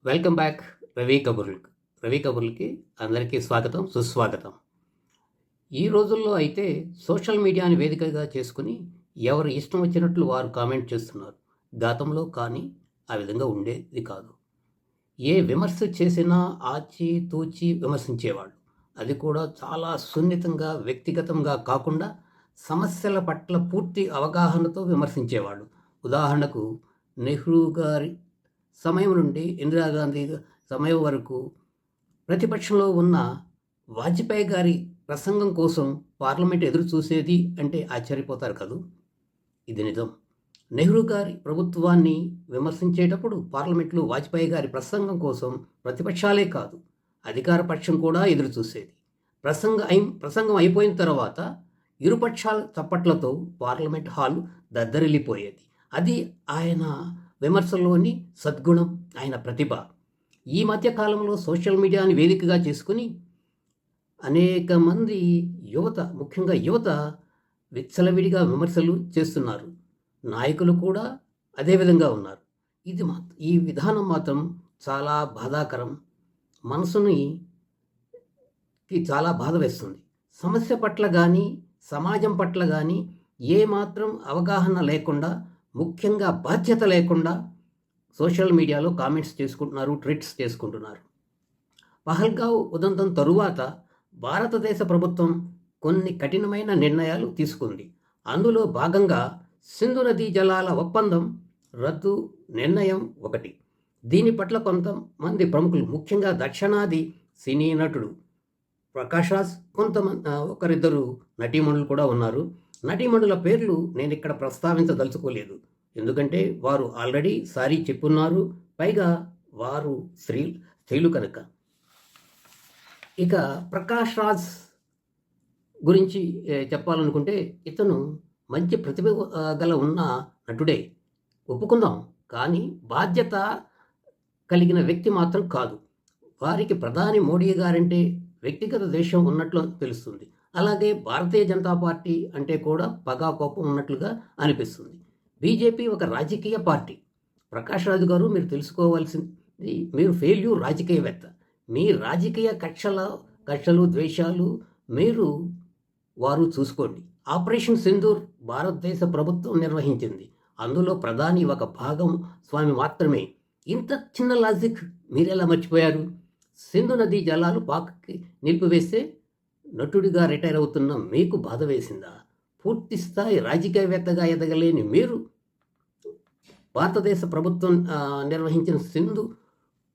Welcome back Ravi కబుర్లకి అందరికీ స్వాగతం సుస్వాగతం. ఈ రోజుల్లో అయితే సోషల్ మీడియాని వేదికగా చేసుకుని ఎవరు ఇష్టం వచ్చినట్లు వారు కామెంట్ చేస్తున్నారు. గతంలో కానీ ఆ విధంగా ఉండేది కాదు. ఏ విమర్శ చేసినా ఆచితూచి విమర్శించేవాళ్ళు. అది కూడా చాలా సున్నితంగా వ్యక్తిగతంగా కాకుండా సమస్యల పట్ల పూర్తి అవగాహనతో విమర్శించేవాళ్ళు. ఉదాహరణకు నెహ్రూ గారి సమయం నుండి ఇందిరాగాంధీ సమయం వరకు ప్రతిపక్షంలో ఉన్న వాజ్పేయి గారి ప్రసంగం కోసం పార్లమెంట్ ఎదురు చూసేది అంటే ఆశ్చర్యపోతారు కదూ. ఇది నిజం. నెహ్రూ గారి ప్రభుత్వాన్ని విమర్శించేటప్పుడు పార్లమెంట్లో వాజ్పేయి గారి ప్రసంగం కోసం ప్రతిపక్షాలే కాదు, అధికార పక్షం కూడా ఎదురు చూసేది. ప్రసంగం అయిపోయిన తర్వాత ఇరుపక్షాల చప్పట్లతో పార్లమెంట్ హాల్ దద్దరిల్లిపోయేది. అది ఆయన విమర్శలోని సద్గుణం, ఆయన ప్రతిభ. ఈ మధ్య కాలంలో సోషల్ మీడియాని వేదికగా చేసుకుని అనేక మంది ముఖ్యంగా యువత విచ్చలవిడిగా విమర్శలు చేస్తున్నారు. నాయకులు కూడా అదే విధంగా ఉన్నారు. ఈ విధానం మాత్రం చాలా బాధాకరం. మనసుని చాలా బాధ వేస్తుంది. సమస్య పట్ల కానీ సమాజం పట్ల కానీ ఏమాత్రం అవగాహన లేకుండా, ముఖ్యంగా బాధ్యత లేకుండా సోషల్ మీడియాలో కామెంట్స్ చేసుకుంటున్నారు, ట్వీట్స్ చేసుకుంటున్నారు. పహల్గావ్ ఉదంతం తరువాత భారతదేశ ప్రభుత్వం కొన్ని కఠినమైన నిర్ణయాలు తీసుకుంది. అందులో భాగంగా సింధు నదీ జలాల ఒప్పందం రద్దు నిర్ణయం ఒకటి. దీని పట్ల కొంతమంది ప్రముఖులు, ముఖ్యంగా దక్షిణాది సినీ నటుడు ప్రకాష్ రాజ్, ఒకరిద్దరు నటీమణులు కూడా ఉన్నారు. నటీమణుల పేర్లు నేను ఇక్కడ ప్రస్తావించదలుచుకోలేదు, ఎందుకంటే వారు ఆల్రెడీ సారీ చెప్పున్నారు. పైగా వారు స్త్రీలు కనుక. ఇక ప్రకాష్ రాజ్ గురించి చెప్పాలనుకుంటే ఇతను మంచి ప్రతిభ గల ఉన్న నటుడే, ఒప్పుకుందాం. కానీ బాధ్యత కలిగిన వ్యక్తి మాత్రం కాదు. వారికి ప్రధాని మోడీ గారంటే వ్యక్తిగత దేశం ఉన్నట్లు తెలుస్తుంది. అలాగే భారతీయ జనతా పార్టీ అంటే కూడా పగా కోపం ఉన్నట్లుగా అనిపిస్తుంది. బీజేపీ ఒక రాజకీయ పార్టీ. ప్రకాష్ రాజు గారు, మీరు తెలుసుకోవాల్సింది, మీరు ఫెయిల్యూర్ రాజకీయవేత్త. మీ రాజకీయ కక్షలు ద్వేషాలు వారు చూసుకోండి. ఆపరేషన్ సింధూర్ భారతదేశ ప్రభుత్వం నిర్వహించింది. అందులో ప్రధాని ఒక భాగం స్వామి మాత్రమే. ఇంత చిన్న లాజిక్ మీరెలా మర్చిపోయారు? సింధు నదీ జలాలు పాక్కి నిలిపివేస్తే నటుడిగా రిటైర్ అవుతున్న మీకు బాధ వేసిందా? పూర్తి స్థాయి రాజకీయవేత్తగా ఎదగలేని మీరు భారతదేశ ప్రభుత్వం నిర్వహించిన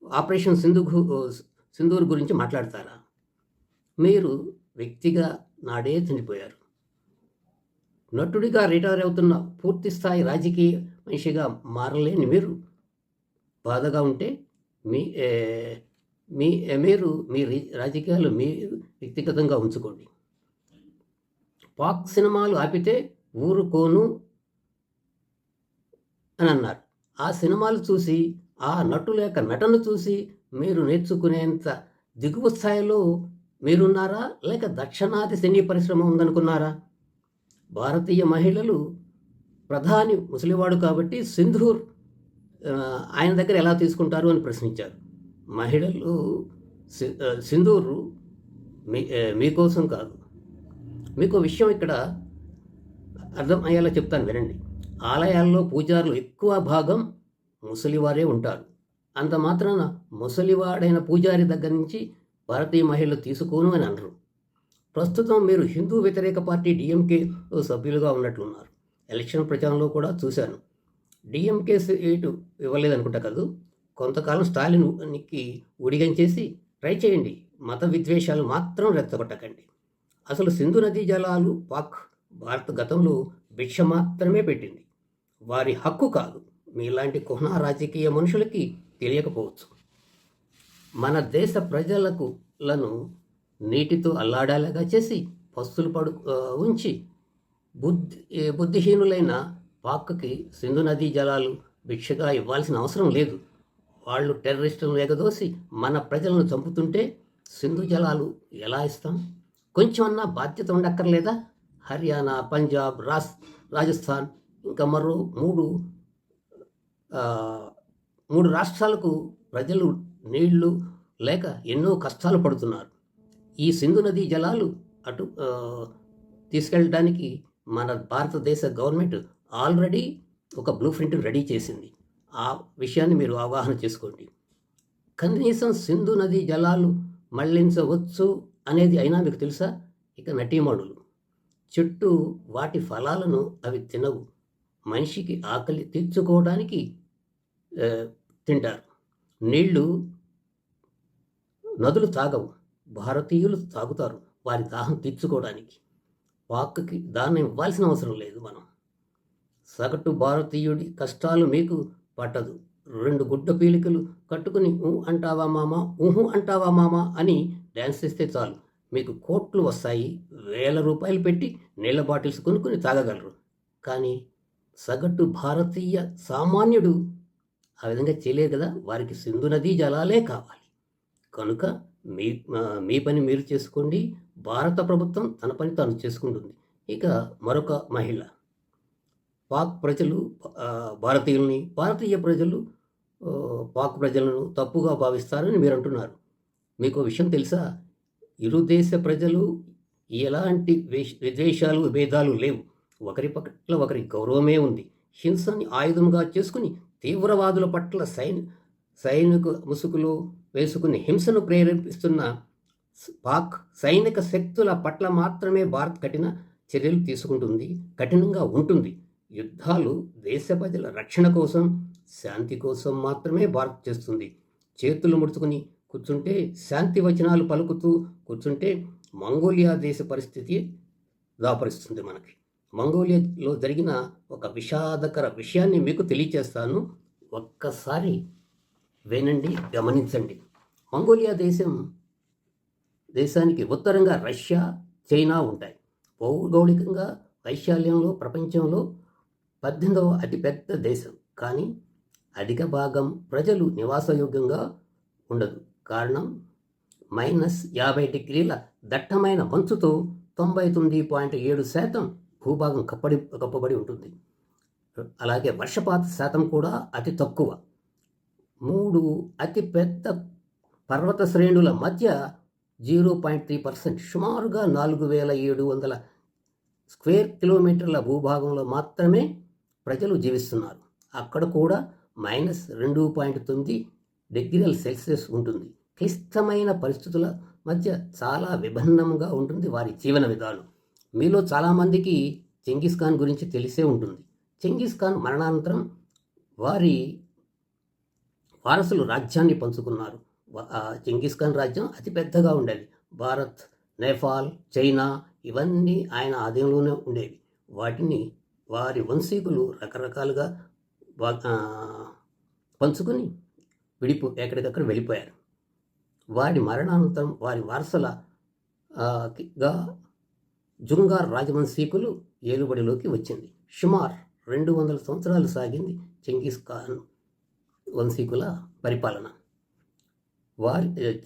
ఆపరేషన్ సింధూర్ గురించి మాట్లాడతారా? మీరు వ్యక్తిగా నాడే చనిపోయారు. నటుడిగా రిటైర్ అవుతున్న పూర్తి స్థాయి రాజకీయ మనిషిగా మారలేని మీరు బాధగా ఉంటే మీరు మీ రాజకీయాలు మీరు వ్యక్తిగతంగా ఉంచుకోండి. పాక్ సినిమాలు ఆపితే ఊరుకోను అని అన్నారు. ఆ సినిమాలు చూసి, ఆ నటుల యొక్క నటన చూసి మీరు నేర్చుకునేంత దిగువ స్థాయిలో మీరున్నారా, లేక దక్షిణాది సినీ పరిశ్రమ ఉందనుకున్నారా? భారతీయ మహిళలు ప్రధాని ముసలివాడు కాబట్టి సింధూర్ ఆయన దగ్గర ఎలా తీసుకుంటారు అని ప్రశ్నించారు. మహిళలు సింధూరు మీకోసం కాదు. మీకు విషయం ఇక్కడ అర్థం అయ్యేలా చెప్తాను, వినండి. ఆలయాల్లో పూజారులు ఎక్కువ భాగం ముసలివారే ఉంటారు. అంత మాత్రాన ముసలివాడైన పూజారి దగ్గర నుంచి భారతీయ మహిళలు తీసుకోను అని అనరు. ప్రస్తుతం మీరు హిందూ వ్యతిరేక పార్టీ డిఎంకేలో సభ్యులుగా ఉన్నట్లున్నారు. ఎలక్షన్ ప్రచారంలో కూడా చూశాను. డిఎంకే సీటు ఇవ్వలేదనుకుంటా కాదు. కొంతకాలం స్టాలిన్కి ఉడిగంచేసి ట్రై చేయండి. మత విద్వేషాలు మాత్రం రెచ్చగొట్టకండి. అసలు సింధు నదీ జలాలు భారత గతంలో భిక్ష మాత్రమే పెట్టింది, వారి హక్కు కాదు. మీలాంటి రాజకీయ మనుషులకి తెలియకపోవచ్చు. మన దేశ ప్రజలను నీటితో అల్లాడేలాగా చేసి పస్తులు ఉంచి బుద్ధిహీనులైన పాక్కి సింధు నదీ జలాలు భిక్షగా ఇవ్వాల్సిన అవసరం లేదు. వాళ్ళు టెర్రరిస్టులను ఎగదోసి మన ప్రజలను చంపుతుంటే సింధు జలాలు ఎలా ఇస్తాం? కొంచెమన్నా బాధ్యత ఉండక్కర్లేదా? హర్యానా, పంజాబ్, రాజస్థాన్, ఇంకా మరో మూడు రాష్ట్రాలకు ప్రజలు నీళ్లు లేక ఎన్నో కష్టాలు పడుతున్నారు. ఈ సింధు నదీ జలాలు అటు తీసుకెళ్ళడానికి మన భారతదేశ గవర్నమెంట్ ఆల్రెడీ ఒక బ్లూ ప్రింట్ రెడీ చేసింది. ఆ విషయాన్ని మీరు అవగాహన చేసుకోండి. కనీసం సింధు నదీ జలాలు మళ్లించవచ్చు అనేది అయినా మీకు తెలుసా? ఇక నటీమణులు చెట్టు వాటి ఫలాలను అవి తినవు. మనిషికి ఆకలి తీర్చుకోవడానికి తింటారు. నీళ్లు నదులు తాగవు, భారతీయులు తాగుతారు వారి దాహం తీర్చుకోవడానికి. పాక్కి దాన్ని ఇవ్వాల్సిన అవసరం లేదు. మనం సగటు భారతీయుడి కష్టాలు మీకు పట్టదు. 2 గుడ్డ పీలికలు కట్టుకుని అంటావా మామ, అంటావా మామ అని డ్యాన్స్ చేస్తే చాలు, మీకు కోట్లు వస్తాయి. 1000 రూపాయలు పెట్టి నీళ్ళ బాటిల్స్ కొనుక్కుని తాగగలరు. కానీ సగటు భారతీయ సామాన్యుడు ఆ విధంగా చేయలేదు కదా. వారికి సింధు నదీ జలాలే కావాలి. కనుక మీ పని మీరు చేసుకోండి, భారత ప్రభుత్వం తన పని తాను చేసుకుంటుంది. ఇక మరొక మహిళ, పాక్ ప్రజలు భారతీయుల్ని, భారతీయ ప్రజలు పాక్ ప్రజలను తప్పుగా భావిస్తారని మీరు అంటున్నారు. మీకు విషయం తెలుసా? ఇరు దేశ ప్రజలు ఎలాంటి విద్వేషాలు విభేదాలు లేవు. ఒకరి పట్ల ఒకరి గౌరవమే ఉంది. హింసని ఆయుధంగా చేసుకుని తీవ్రవాదుల పట్ల సైనిక ముసుగులో వేసుకుని హింసను ప్రేరేపిస్తున్న పాక్ సైనిక శక్తుల పట్ల మాత్రమే భారత్ కఠిన చర్యలు తీసుకుంటుంది, కఠినంగా ఉంటుంది. యుద్ధాలు దేశ ప్రజల రక్షణ కోసం, శాంతి కోసం మాత్రమే భారత్ చేస్తుంది. చేతులు ముడుచుకుని కూర్చుంటే, శాంతి వచనాలు పలుకుతూ కూర్చుంటే మంగోలియా దేశ పరిస్థితి దాపరిస్తుంది. మనకి మంగోలియాలో జరిగిన ఒక విషాదకర విషయాన్ని మీకు తెలియచేస్తాను. ఒక్కసారి వినండి, గమనించండి. మంగోలియా దేశానికి ఉత్తరంగా రష్యా, చైనా ఉంటాయి. భౌగోళికంగా వైశాల్యంలో ప్రపంచంలో 18వ అతిపెద్ద దేశం. కానీ అధిక భాగం ప్రజలు నివాసయోగ్యంగా ఉండదు. కారణం -50 డిగ్రీల దట్టమైన మంచుతో 99.7% భూభాగం కప్పబడి ఉంటుంది. అలాగే వర్షపాత శాతం కూడా అతి తక్కువ. 3 అతిపెద్ద పర్వత శ్రేణుల మధ్య 0.3%, సుమారుగా 4700 స్క్వేర్ కిలోమీటర్ల భూభాగంలో మాత్రమే ప్రజలు జీవిస్తున్నారు. అక్కడ కూడా -2.9 డిగ్రీల సెల్సియస్ ఉంటుంది. క్లిష్టమైన పరిస్థితుల మధ్య చాలా విభిన్నంగా ఉంటుంది వారి జీవన విధానం. మీలో చాలామందికి చెంగిస్ ఖాన్ గురించి తెలిసే ఉంటుంది. చెంగిస్ ఖాన్ మరణానంతరం వారి వారసులు రాజ్యాన్ని పంచుకున్నారు. చెంగిస్ ఖాన్ రాజ్యం అతిపెద్దగా ఉండేది. భారత్, నేపాల్, చైనా ఇవన్నీ ఆయన ఆధీనంలోనే ఉండేవి. వాటిని వారి వంశీకులు రకరకాలుగా పంచుకొని ఎక్కడికక్కడ వెళ్ళిపోయారు. వారి మరణానంతరం వారి వారసులగా జుంగార్ రాజవంశీకులు ఏలుబడిలోకి వచ్చింది. సుమారు 200 సంవత్సరాలు సాగింది చెంగిస్ ఖాన్ వంశీకుల పరిపాలన.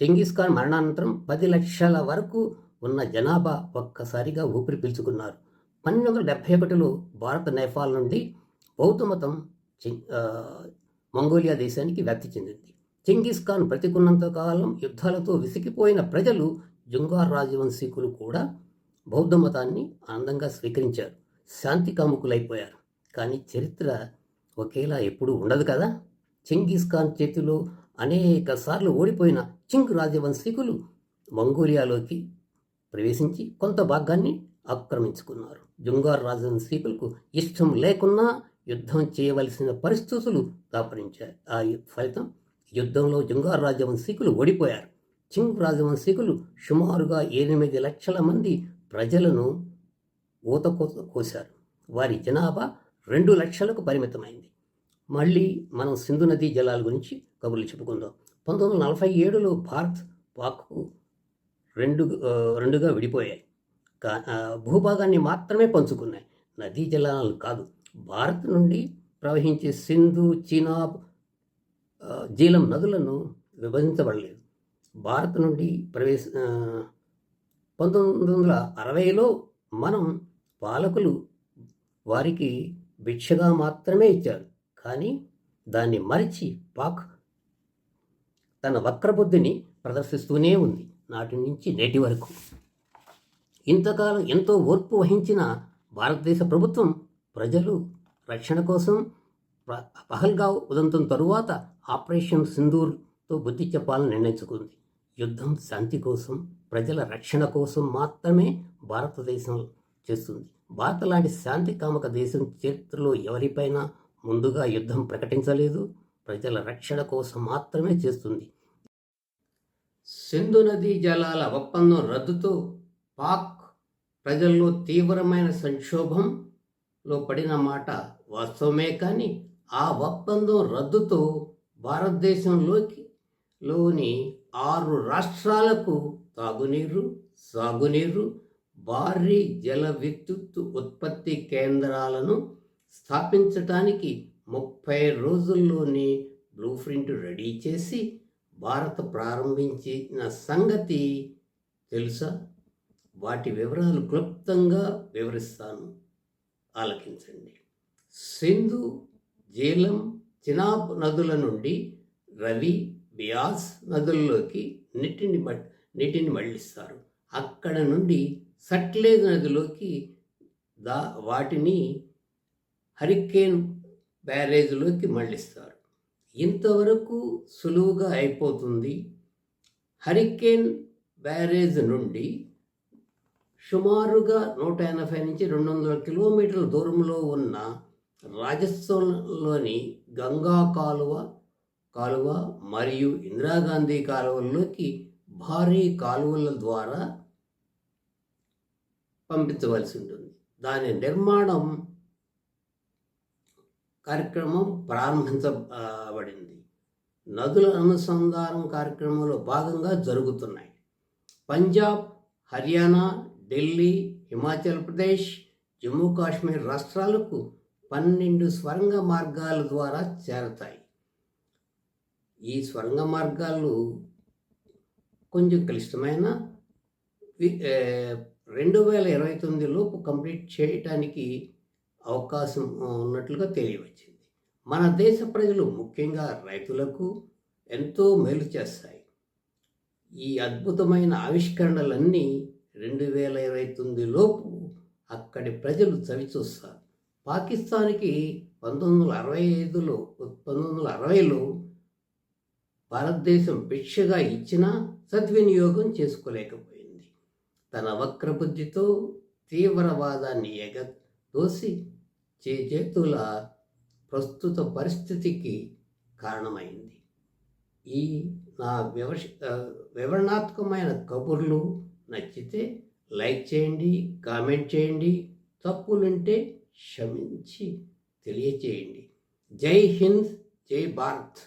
చెంగిస్ ఖాన్ మరణానంతరం 10 లక్షల వరకు ఉన్న జనాభా ఒక్కసారిగా ఊపిరి పీల్చుకున్నారు. 1271లో భారత, నేపాల్ నుండి బౌద్ధ మతం మంగోలియా దేశానికి వ్యాప్తి చెందింది. చెంగిస్ ఖాన్ బ్రతికున్నంత కాలం యుద్ధాలతో విసిగిపోయిన ప్రజలు, జుంగార్ రాజవంశీకులు కూడా బౌద్ధ మతాన్ని ఆనందంగా స్వీకరించారు. శాంతి కాముకులైపోయారు. కానీ చరిత్ర ఒకేలా ఎప్పుడూ ఉండదు కదా. చెంగిస్ ఖాన్ చేతిలో అనేక సార్లు ఓడిపోయిన చింగ్ రాజవంశీకులు మంగోలియాలోకి ప్రవేశించి కొంత భాగాన్ని ఆక్రమించుకున్నారు. జుంగార్ రాజవంశీకులకు ఇష్టం లేకున్నా యుద్ధం చేయవలసిన పరిస్థితులు దాపరించాయి. ఆ ఫలితం యుద్ధంలో జుంగార్ రాజవంశీకులు ఓడిపోయారు. చింగ్ రాజవంశీకులు సుమారుగా 8 లక్షల మంది ప్రజలను కోశారు. వారి జనాభా 2 లక్షలకు పరిమితమైంది. మళ్ళీ మనం సింధు నదీ జలాల గురించి కబుర్లు చెప్పుకుందాం. 1947లో భారత్, పాక్ రెండుగా విడిపోయాయి. భూభాగాన్ని మాత్రమే పంచుకున్నాయి, నదీ జలాలను కాదు. భారత్ నుండి ప్రవహించే సింధు, చీనాబ్, జీలం నదులను విభజించబడలేదు. భారత్ నుండి 1960లో మనం పాలకులు వారికి భిక్షగా మాత్రమే ఇచ్చారు. కానీ దాన్ని మరిచి పాక్ తన వక్రబుద్ధిని ప్రదర్శిస్తూనే ఉంది నాటి నుంచి నేటి వరకు. ఇంతకాలం ఎంతో ఓర్పు వహించిన భారతదేశ ప్రభుత్వం ప్రజలు రక్షణ కోసం పహల్గావ్ ఉదంతం తరువాత ఆపరేషన్ సింధూర్తో బుద్ధి చెప్పాలని నిర్ణయించుకుంది. యుద్ధం శాంతి కోసం, ప్రజల రక్షణ కోసం మాత్రమే భారతదేశం చేస్తుంది. భారత లాంటి శాంతి కామక దేశం చరిత్రలో ఎవరిపైనా ముందుగా యుద్ధం ప్రకటించలేదు. ప్రజల రక్షణ కోసం మాత్రమే చేస్తుంది. సింధు నదీ జలాల ఒప్పందం రద్దుతో పాక్ ప్రజల్లో తీవ్రమైన సంక్షోభంలో పడిన మాట వాస్తవమే. కానీ ఆ ఒప్పందం రద్దుతో భారతదేశంలోని 6 రాష్ట్రాలకు తాగునీరు, సాగునీరు, భారీ జల విద్యుత్ ఉత్పత్తి కేంద్రాలను స్థాపించటానికి 30 రోజుల్లోనే బ్లూ ప్రింట్ రెడీ చేసి భారత్ ప్రారంభించిన సంగతి తెలుసా? వాటి వివరాలు క్లుప్తంగా వివరిస్తాను, ఆలకించండి. సింధు, జీలం, చినాబ్ నదుల నుండి రవి, బియాస్ నదుల్లోకి నీటిని మళ్లిస్తారు. అక్కడ నుండి సట్లెజ్ నదిలోకి వాటిని హరికేన్ బ్యారేజ్లోకి మళ్లిస్తారు. ఇంతవరకు సులువుగా అయిపోతుంది. హరికేన్ బ్యారేజ్ నుండి సుమారుగా 180 నుంచి 200 కిలోమీటర్ల దూరంలో ఉన్న రాజస్థాన్లోని గంగా కాలువ మరియు ఇందిరాగాంధీ కాలువల్లోకి భారీ కాలువల ద్వారా పంపించవలసి ఉంటుంది. దాని నిర్మాణం కార్యక్రమం ప్రారంభించబడింది. నదుల అనుసంధానం కార్యక్రమంలో భాగంగా జరుగుతున్నాయి. పంజాబ్, హర్యానా, ఢిల్లీ, హిమాచల్ ప్రదేశ్, జమ్మూ కాశ్మీర్ రాష్ట్రాలకు 12 స్వరంగ మార్గాల ద్వారా చేరతాయి. ఈ స్వరంగ మార్గాలు కొంచెం క్లిష్టమైన 2029 లోపు కంప్లీట్ చేయటానికి అవకాశం ఉన్నట్లుగా తెలియవచ్చింది. మన దేశ ప్రజలు, ముఖ్యంగా రైతులకు ఎంతో మేలు చేస్తాయి. ఈ అద్భుతమైన ఆవిష్కరణలన్నీ 2029 లోపు అక్కడి ప్రజలు చవిచూస్తారు. పాకిస్తాన్కి 1960లో భారతదేశం భిక్షగా ఇచ్చినా సద్వినియోగం చేసుకోలేకపోయింది. తన వక్రబుద్ధితో తీవ్రవాదాన్ని ఎగదోసి చేతుల ప్రస్తుత పరిస్థితికి కారణమైంది. ఈ నా వివరణాత్మకమైన కబుర్లు నచ్చితే లైక్ చేయండి, కామెంట్ చేయండి, తప్పులుంటే క్షమించి తెలియచేయండి. జై హింద్, జై భారత్.